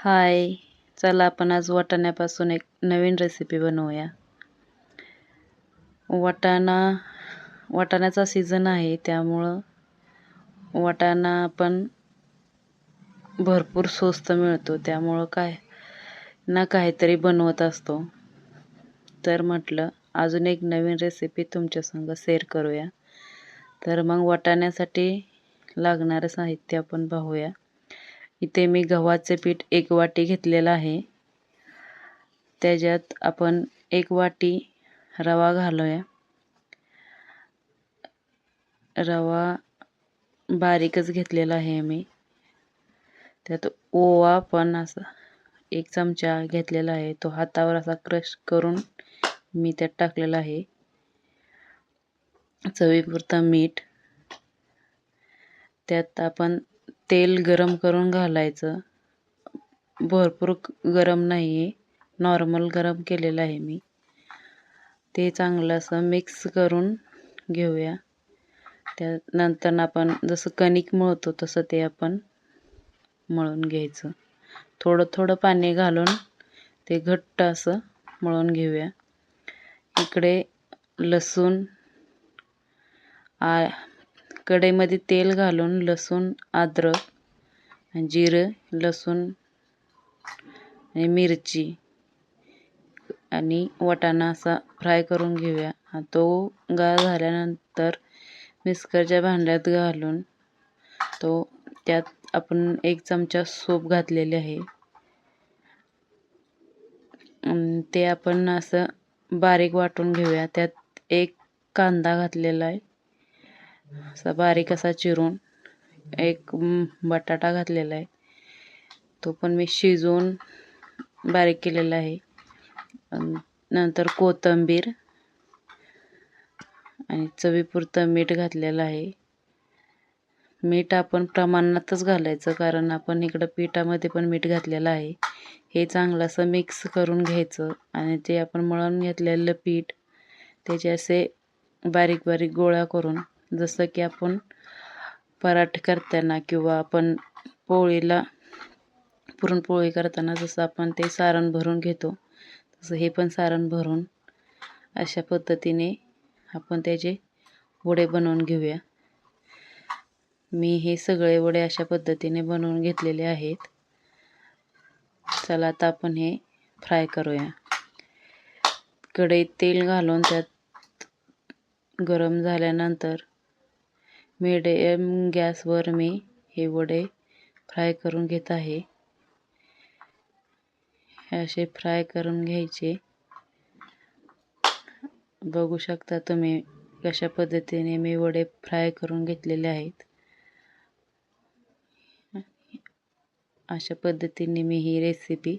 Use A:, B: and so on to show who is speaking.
A: हाय, चला आपण आज वाटाण्यापासून एक नवीन रेसिपी बनवूया. वाटाण्याचा सीझन आहे, त्यामुळं वाटाणा आपण भरपूर स्वस्त मिळतो, त्यामुळं काहीतरी बनवत असतो. तर म्हटलं अजून एक नवीन रेसिपी तुमच्या संग शेअर करूया. तर मग वाटाण्यासाठी लागणारं साहित्य आपण पाहूया. इथे मी गव्हाचे पीठ 1 वाटी घेतलेलं आहे. त्याच्यात आपण 1 वाटी रवा घालूया. रवा बारीकच घेतलेला आहे मी. त्यात ओवा पण असा 1 चमचा घेतलेला आहे. तो हातावर असा क्रश करून मी त्यात टाकलेला आहे. चवीपुरतं मीठ. त्यात आपण तेल गरम करून घालायचं. भरपूर गरम नाही आहे, नॉर्मल गरम केलेलं आहे मी. ते चांगलं असं मिक्स करून घेऊया. त्यानंतर आपण जसं कणिक मळतो तसं ते आपण मळून घ्यायचं. थोडं थोडं पाणी घालून ते घट्ट असं मळून घेऊया. इकडे लसूण कढईमध्ये तेल घालून लसूण, अद्रक, जिरं, लसूण आणि मिरची आणि वाटाणा असा फ्राय करून घेऊया. तो गार झाल्यानंतर मिक्सरच्या भांड्यात घालून त्यात आपण 1 चमचा सूप घातलेले आहे. ते आपण असं बारीक वाटून घेऊया. त्यात 1 कांदा घातलेला आहे, असा बारीक असा चिरून. 1 बटाटा घातलेला आहे, तो पण मी शिजवून बारीक केलेला आहे. नंतर कोथिंबीर आणि चवीपुरतं मीठ घातलेलं आहे. मीठ आपण प्रमाणातच घालायचं, कारण आपण इकडं पिठामध्ये पण मीठ घातलेलं आहे. हे चांगलं असं मिक्स करून घ्यायचं आणि ते आपण मळून घेतलेलं पीठ त्याचे असे बारीक बारीक गोळा करून, जसं की आपण पराठे करताना किंवा आपण पुरणपोळी करताना जसं आपण ते सारण भरून घेतो, तसं हे पण सारण भरून अशा पद्धतीने आपण त्याचे वडे बनवून घेऊया. मी हे सगळे वडे अशा पद्धतीने बनवून घेतलेले आहेत. चला आता आपण हे फ्राय करूया. कढईत तेल घालून त्यात गरम झाल्यानंतर मिडियम गॅसवर मी हे वडे फ्राय करून घेत आहे. हे असे फ्राय करून घ्यायचे. बघू शकता तुम्ही कशा पद्धतीने मी वडे फ्राय करून घेतलेले आहेत. अशा पद्धतीने मी ही रेसिपी